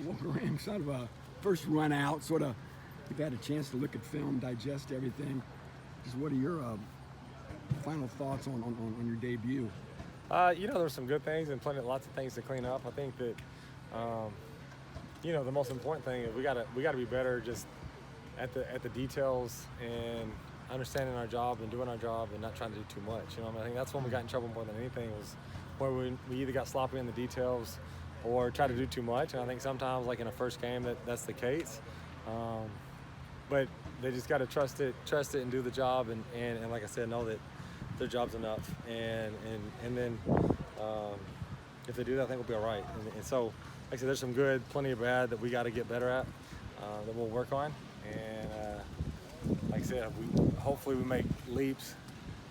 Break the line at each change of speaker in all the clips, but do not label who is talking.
Well, Graham, sort of a first run out, sort of, you've had a chance to look at film, digest everything. Just what are your final thoughts on your debut?
There's some good things and lots of things to clean up. I think that, the most important thing is we gotta be better just at the details and understanding our job and doing our job and not trying to do too much. I think that's when we got in trouble more than anything, was where we either got sloppy in the details or try to do too much. And I think sometimes, like in a first game, that's the case. But they just got to trust it and do the job. And like I said, know that their job's enough. And then if they do that, I think we'll be all right. And so, like I said, there's some good, plenty of bad that we got to get better at, that we'll work on. And like I said, hopefully we make leaps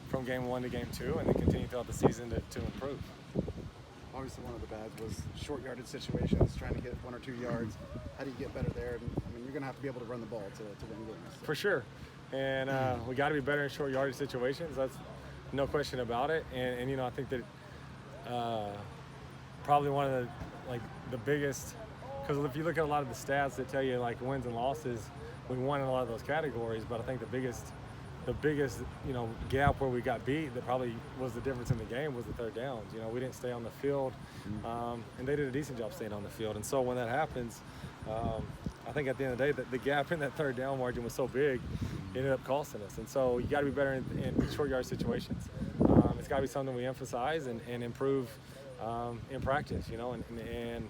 from game 1 to game 2 and then continue throughout the season to improve.
Obviously, one of the bads was short yardage situations, trying to get 1 or 2 yards. How do you get better there? And, you're going to have to be able to run the ball to win games. So.
For sure. And we got to be better in short yardage situations. That's no question about it. And I think that probably one of the biggest, because if you look at a lot of the stats that tell you like wins and losses, we won in a lot of those categories. But I think the biggest gap where we got beat that probably was the difference in the game was the third downs. We didn't stay on the field, and they did a decent job staying on the field. And so when that happens, I think at the end of the day, the gap in that third down margin was so big, it ended up costing us. And so you got to be better in short yard situations. It's got to be something we emphasize and improve in practice, and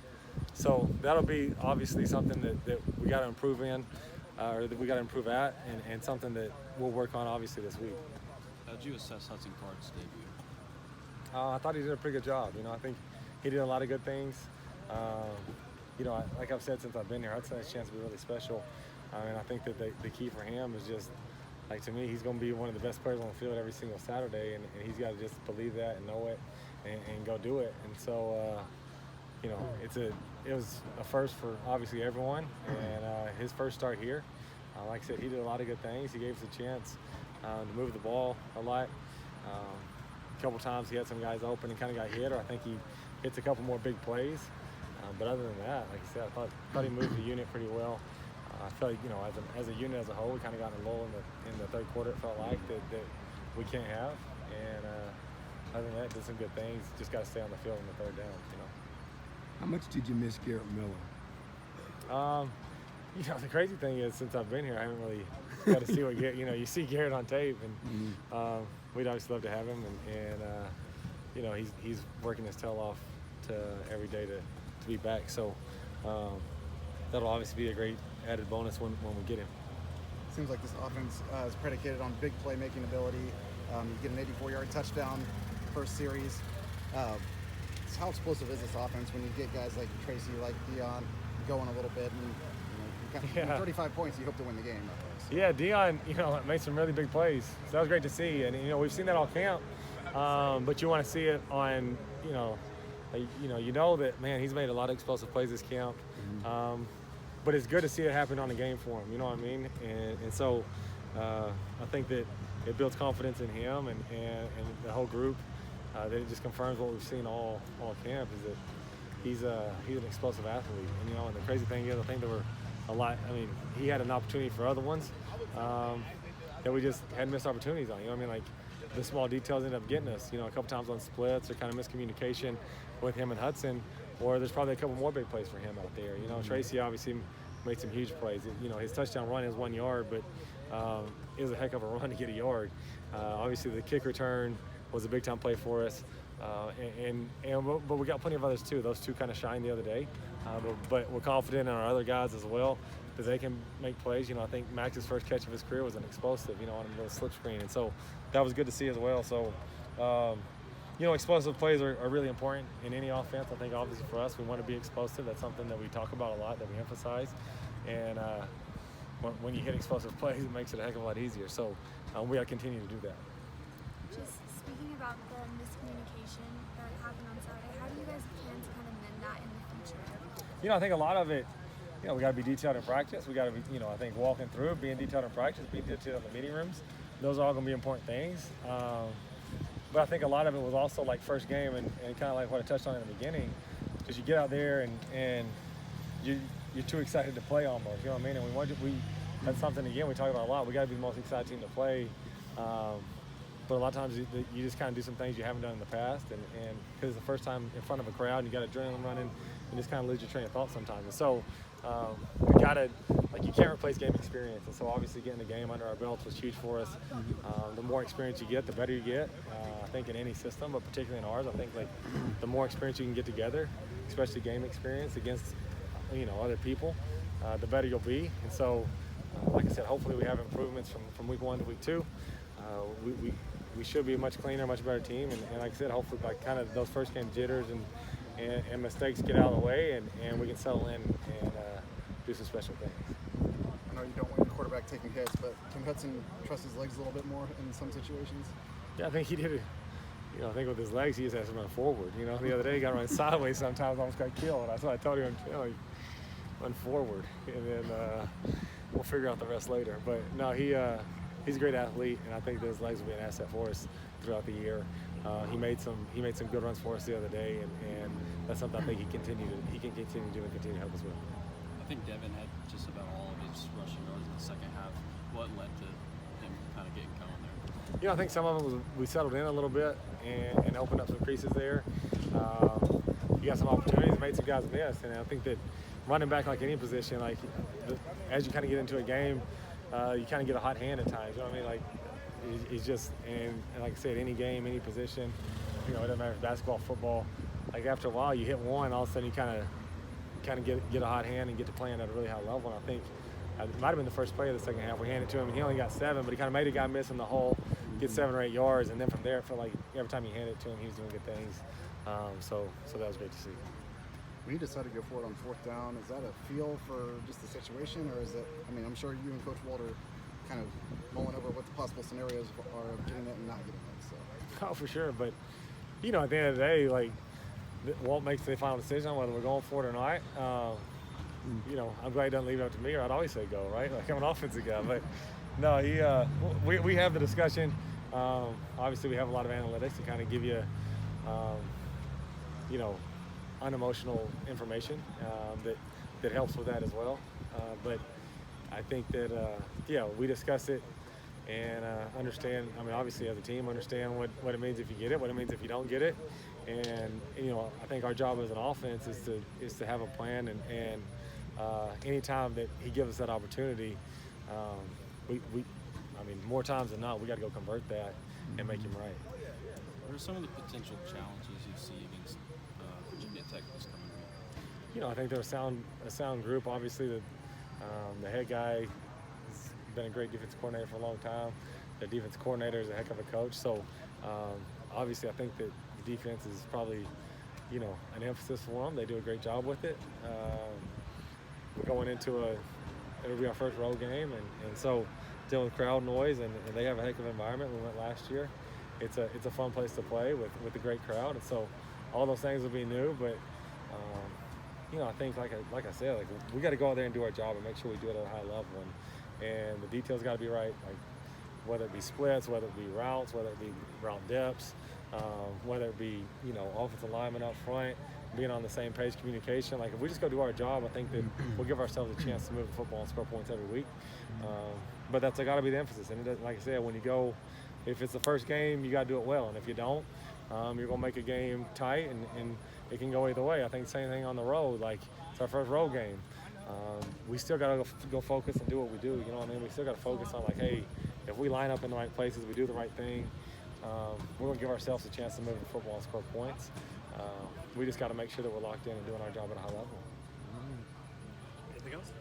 so that'll be obviously something that we got to improve in. Or that we got to improve at, and something that we'll work on obviously this week.
How did you assess Hudson Card's debut?
I thought he did a pretty good job. I think he did a lot of good things. Like I've said since I've been here, Hudson has a chance to be really special. And I think that the key for him is just, like, to me, he's going to be one of the best players on the field every single Saturday, and he's got to just believe that and know it and go do it. And so, it was a first for obviously everyone, and his first start here. Like I said, he did a lot of good things. He gave us a chance to move the ball a lot. A couple times he had some guys open and kind of got hit, or I think he hits a couple more big plays. But other than that, like I said, I thought he moved the unit pretty well. I felt like, as a unit as a whole, we kind of got in a lull in the third quarter. It felt like that we can't have. And other than that, did some good things. Just got to stay on the field in the third down.
How much did you miss Garrett Miller?
The crazy thing is, since I've been here, I haven't really got to see what Garrett. You see Garrett on tape, and we'd obviously love to have him, and he's working his tail off every day to be back. So that'll obviously be a great added bonus when we get him.
Seems like this offense is predicated on big playmaking ability. You get an 84-yard touchdown first series. How explosive is this offense when you get guys like Tracy, like Dion, going a little bit, and 35 points, you hope to win the game.
Yeah, Dion, made some really big plays. So that was great to see, and we've seen that all camp. But you want to see it on, that, man, he's made a lot of explosive plays this camp. But it's good to see it happen on the game for him. You know what I mean? And so I think that it builds confidence in him and the whole group. That it just confirms what we've seen all camp, is that he's an explosive athlete. And the crazy thing is, I think there were a lot. He had an opportunity for other ones that we just had missed opportunities on. Like the small details ended up getting us. A couple times on splits or kind of miscommunication with him and Hudson, or there's probably a couple more big plays for him out there. Tracy obviously made some huge plays. His touchdown run is 1 yard, but it was a heck of a run to get a yard. Obviously the kick return was a big-time play for us, but we got plenty of others too. Those two kind of shined the other day, but we're confident in our other guys as well that they can make plays. I think Max's first catch of his career was an explosive, on a little slip screen, and so that was good to see as well. So, explosive plays are really important in any offense. I think obviously for us, we want to be explosive. That's something that we talk about a lot, that we emphasize, and when you hit explosive plays, it makes it a heck of a lot easier. So we got to continue to do that.
Just speaking about the miscommunication that happened on Saturday, how do you guys plan to kind of mend that in the future?
I think a lot of it, we got to be detailed in practice. We got to be, I think walking through, being detailed in practice, being detailed in the meeting rooms. Those are all going to be important things. But I think a lot of it was also like first game and kind of like what I touched on in the beginning, because you get out there and you're too excited to play almost. You know what I mean? And that's something again we talk about a lot. We got to be the most excited team to play. But a lot of times you just kind of do some things you haven't done in the past, and because it's the first time in front of a crowd, and you got adrenaline running, you just kind of lose your train of thought sometimes. And so we gotta, like, you can't replace game experience. And so obviously getting the game under our belts was huge for us. The more experience you get, the better you get. I think in any system, but particularly in ours, I think like the more experience you can get together, especially game experience against other people, the better you'll be. And so, like I said, hopefully we have improvements from week 1 to week 2. We should be a much cleaner, much better team, and like I said, hopefully like kind of those first game jitters and mistakes get out of the way, and we can settle in and do some special things.
I know you don't want your quarterback taking hits, but can Hudson trust his legs a little bit more in some situations?
Yeah, I think he did it. I think with his legs, he just has to run forward. The other day he got to run sideways sometimes, almost got killed. That's what I told him, run forward, and then we'll figure out the rest later. But no, he's a great athlete, and I think those legs will be an asset for us throughout the year. He made some good runs for us the other day, and that's something I think he can continue to do and continue to help us with.
I think Devin had just about all of his rushing yards in the second half. What led to him kind of getting going there?
I think some of it was we settled in a little bit and opened up some creases there. You got some opportunities, made some guys miss, and I think that running back, like any position, like as you kind of get into a game, you kind of get a hot hand at times. You know what I mean? Like he's just and like I said, any game, any position, it doesn't matter if basketball, football. Like after a while, you hit one, all of a sudden you kind of get a hot hand and get to playing at a really high level. And I think it might have been the first play of the second half. We handed it to him, and he only got 7, but he kind of made a guy miss in the hole, get 7 or 8 yards, and then from there, it felt like every time you handed it to him, he was doing good things. So that was great to see.
When you decided to go for it on 4th down, is that a feel for just the situation, or is it? I mean, I'm sure you and Coach Walter kind of mulling over what the possible scenarios are of getting it and not getting it. So.
Oh, for sure. But at the end of the day, like Walt makes the final decision on whether we're going for it or not. I'm glad he doesn't leave it up to me, or I'd always say go, right? Like I'm an offensive guy, but no, we have the discussion. Obviously, we have a lot of analytics to kind of give you, unemotional information that helps with that as well. But I think that we discuss it and understand. I mean, obviously as a team, understand what it means if you get it, what it means if you don't get it, and I think our job as an offense is to have a plan, and any time that he gives us that opportunity, more times than not, we got to go convert that and make him right.
What are some of the potential challenges you see against Virginia Tech this coming week?
I think they're a sound group. Obviously, the head guy has been a great defense coordinator for a long time. The defense coordinator is a heck of a coach. So, obviously, I think that the defense is probably, an emphasis for them. They do a great job with it. We're going into it'll be our first road game, and so dealing with crowd noise, and they have a heck of an environment. We went last year. It's a fun place to play with a great crowd, and so all those things will be new. But I think like I said, like we got to go out there and do our job and make sure we do it at a high level, and the details got to be right. Like whether it be splits, whether it be routes, whether it be route depths, whether it be offensive linemen up front, being on the same page, communication. Like if we just go do our job, I think that we'll give ourselves a chance to move the football and score points every week. But that's got to be the emphasis. And it doesn't, like I said, when you go, if it's the first game, you got to do it well. And if you don't, you're going to make a game tight, and it can go either way. I think the same thing on the road. Like it's our first road game. We still got to go focus and do what we do. You know what I mean? We still got to focus on like, hey, if we line up in the right places, we do the right thing, we're going to give ourselves a chance to move the football and score points. We just got to make sure that we're locked in and doing our job at a high level.
Anything else?